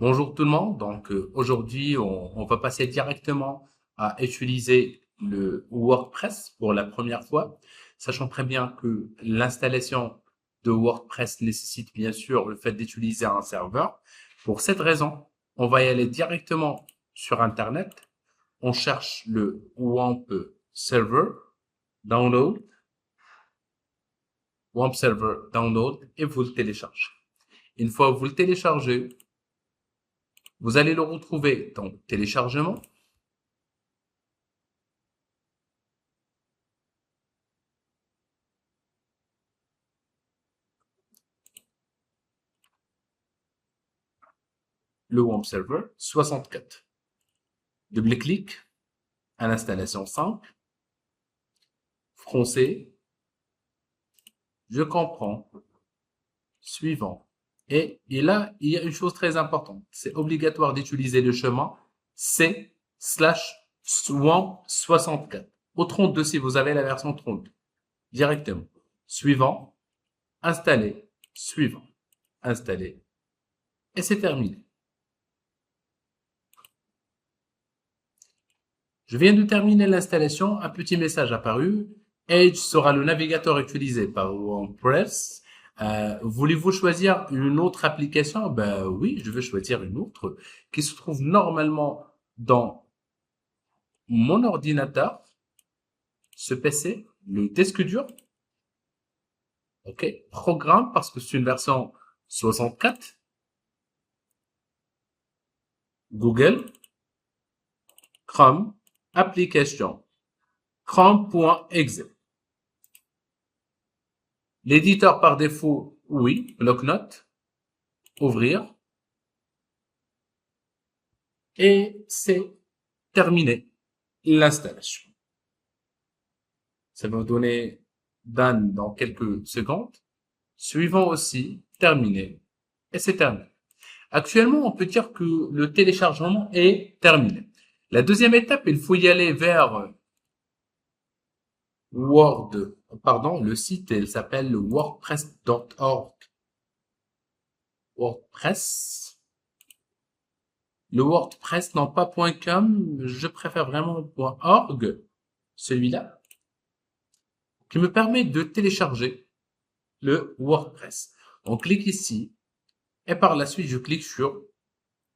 Bonjour tout le monde. Aujourd'hui, on va passer directement à utiliser le WordPress pour la première fois, sachant très bien que l'installation de WordPress nécessite bien sûr le fait d'utiliser un serveur. Pour cette raison, on va y aller directement sur Internet. On cherche le WAMP Server Download, WAMP Server Download et vous le téléchargez. Une fois que vous le téléchargez, vous allez le retrouver dans téléchargement, le WAMP Server 64. Double-clic à l'installation simple, français, je comprends, suivant. Et là, il y a une chose très importante. C'est obligatoire d'utiliser le chemin C/WAMP 64. Au 32 si vous avez la version 32. Directement. Suivant, installer, suivant, installer. Et c'est terminé. Je viens de terminer l'installation, un petit message apparu. Edge sera le navigateur utilisé par WordPress. Voulez-vous choisir une autre application? Ben oui, je vais choisir une autre qui se trouve normalement dans mon ordinateur, ce PC, le disque dur. OK, programme parce que c'est une version 64. Google, Chrome, application, Chrome.exe. L'éditeur par défaut, oui, bloc-notes, ouvrir, et c'est terminé l'installation. Ça va vous donner done dans quelques secondes. Suivant aussi, terminé, et c'est terminé. Actuellement, on peut dire que le téléchargement est terminé. La deuxième étape, il faut y aller vers le site, il s'appelle wordpress.org. WordPress. Le WordPress, non pas .com, je préfère vraiment .org, celui-là, qui me permet de télécharger le WordPress. On clique ici, et par la suite, je clique sur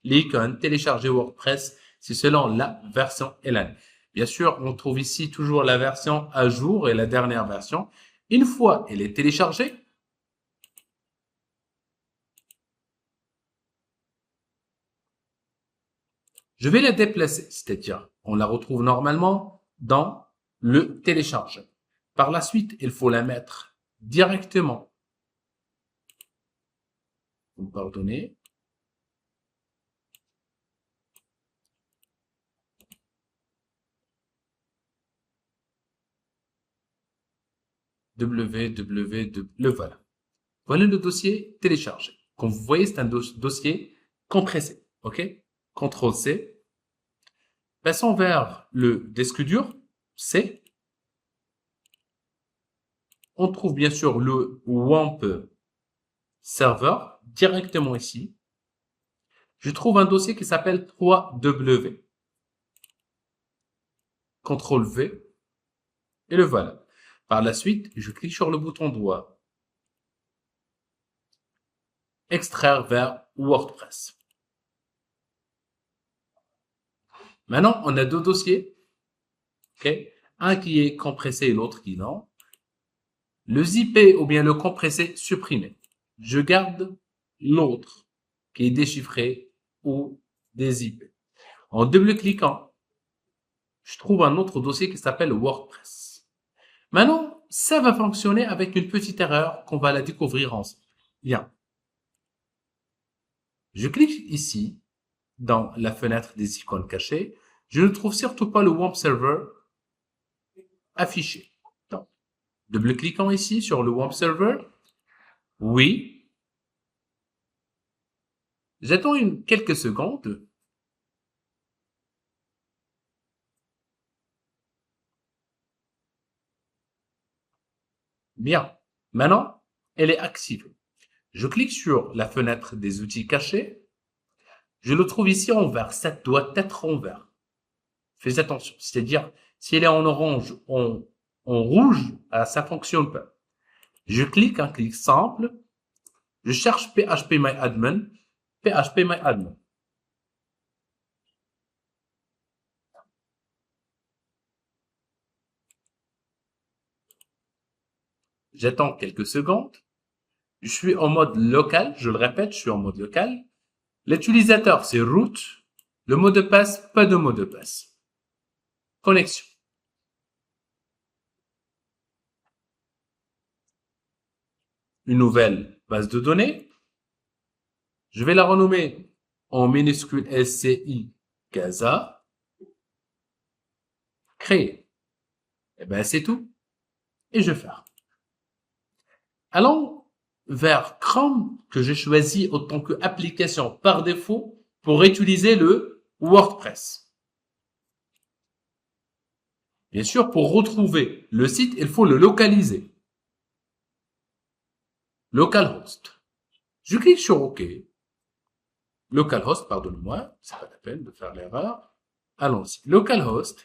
l'icône télécharger WordPress, c'est selon la version et l'année. Bien sûr, on trouve ici toujours la version à jour et la dernière version. Une fois elle est téléchargée, je vais la déplacer, c'est-à-dire on la retrouve normalement dans le téléchargement. Par la suite, il faut la mettre directement, vous me pardonnez, le voilà. Voilà le dossier téléchargé. Comme vous voyez, c'est un dossier compressé. OK? CTRL C. Passons vers le disque dur. C. On trouve bien sûr le WAMP serveur directement ici. Je trouve un dossier qui s'appelle 3W. CTRL V. Et le voilà. Par la suite, je clique sur le bouton droit. Extraire vers WordPress. Maintenant, on a deux dossiers. Okay? Un qui est compressé et l'autre qui non. Le zipper ou bien le compressé supprimé. Je garde l'autre qui est déchiffré ou dézippé. En double-cliquant, je trouve un autre dossier qui s'appelle WordPress. Maintenant, ça va fonctionner avec une petite erreur qu'on va la découvrir ensemble. Bien. Je clique ici, dans la fenêtre des icônes cachées. Je ne trouve surtout pas le WAMP Server affiché. Donc, double-cliquant ici sur le WAMP Server. Oui. J'attends quelques secondes. Bien. Maintenant, elle est activée. Je clique sur la fenêtre des outils cachés. Je le trouve ici en vert. Ça doit être en vert. Fais attention. C'est-à-dire, si elle est en orange, en rouge, ça fonctionne pas. Je clique un clic simple. Je cherche phpMyAdmin. phpMyAdmin. J'attends quelques secondes. Je suis en mode local. Je le répète, je suis en mode local. L'utilisateur, c'est root. Le mot de passe, pas de mot de passe. Connexion. Une nouvelle base de données. Je vais la renommer en minuscule SCI Casa. Créer. Et ben, c'est tout. Et je ferme. Allons vers Chrome que j'ai choisi en tant qu'application par défaut pour utiliser le WordPress. Bien sûr, pour retrouver le site, il faut le localiser. Localhost. Je clique sur OK. Localhost, pardonne-moi, c'est pas la peine de faire l'erreur. Allons-y. Localhost.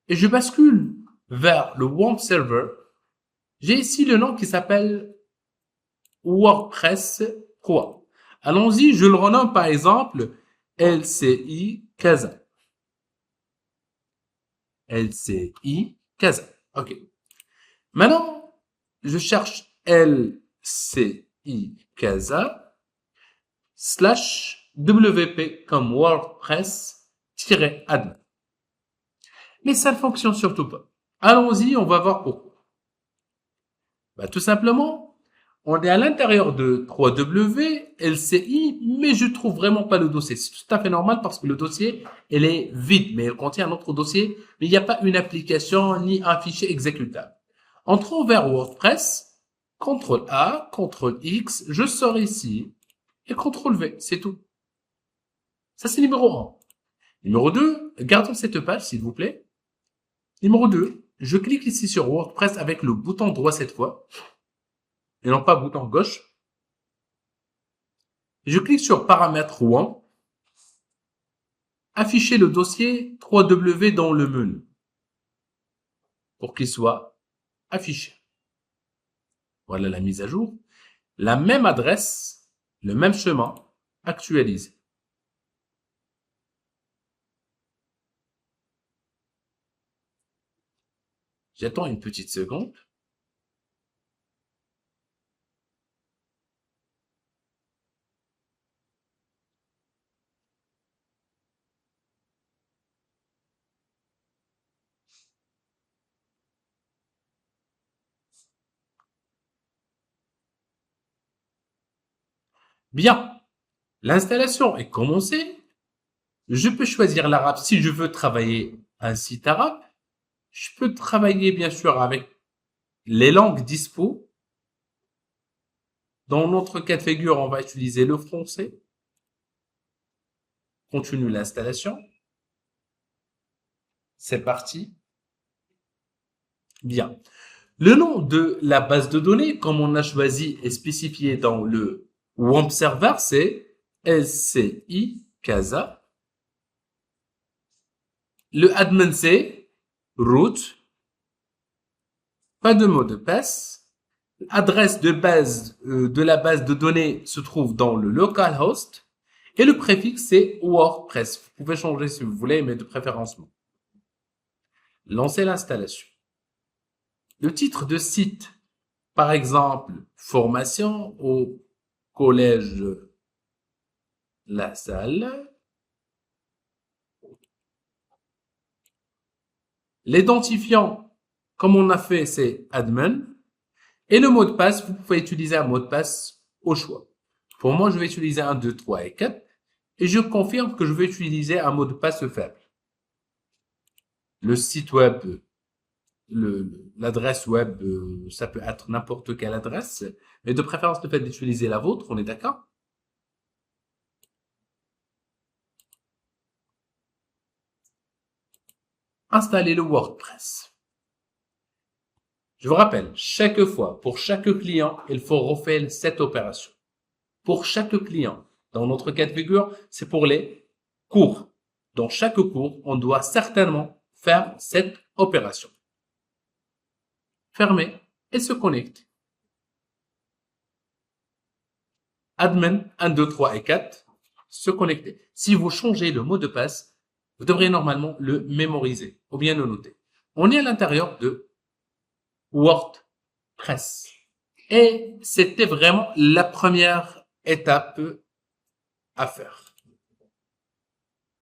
Et je bascule vers le WAMP server. J'ai ici le nom qui s'appelle WordPress 3. Allons-y, je le renomme par exemple LCI Casa. LCI Casa. OK. Maintenant, je cherche LCI Casa /WP comme WordPress-admin. Mais ça ne fonctionne surtout pas. Allons-y, on va voir pourquoi. Bah, tout simplement, on est à l'intérieur de 3W, LCI, mais je trouve vraiment pas le dossier. C'est tout à fait normal parce que le dossier, elle est vide, mais elle contient un autre dossier, mais il n'y a pas une application ni un fichier exécutable. Entrons vers WordPress, CTRL A, CTRL X, je sors ici, et CTRL V, c'est tout. Ça, c'est numéro 1. Numéro 2, gardons cette page, s'il vous plaît. Numéro 2, je clique ici sur WordPress avec le bouton droit cette fois, et non pas bouton gauche. Je clique sur paramètres 1, afficher le dossier 3W dans le menu, pour qu'il soit affiché. Voilà la mise à jour. La même adresse, le même chemin, actualisé. J'attends une petite seconde. Bien, l'installation est commencée. Je peux choisir l'arabe si je veux travailler un site arabe. Je peux travailler bien sûr avec les langues dispo. Dans notre cas de figure, on va utiliser le français. Continue l'installation. C'est parti. Bien. Le nom de la base de données, comme on a choisi et spécifié dans le WAMP server, c'est LCI Casa. Le admin, c'est root. Pas de mot de passe. L'adresse de base de la base de données se trouve dans le localhost. Et le préfixe, c'est WordPress. Vous pouvez changer si vous voulez, mais de préférence non. Lancez l'installation. Le titre de site, par exemple, formation au collège La Salle. L'identifiant, comme on a fait, c'est admin. Et le mot de passe, vous pouvez utiliser un mot de passe au choix. Pour moi, je vais utiliser 1, 2, 3 et 4. Et je confirme que je vais utiliser un mot de passe faible. Le site web, l'adresse web, ça peut être n'importe quelle adresse. Mais de préférence, le fait d'utiliser la vôtre, on est d'accord? Installer le WordPress. Je vous rappelle, chaque fois, pour chaque client, il faut refaire cette opération. Pour chaque client. Dans notre cas de figure, c'est pour les cours. Dans chaque cours, on doit certainement faire cette opération. Fermer et se connecter. Admin 1, 2, 3 et 4, se connecter. Si vous changez le mot de passe, vous devrez normalement le mémoriser ou bien le noter. On est à l'intérieur de WordPress. Et c'était vraiment la première étape à faire.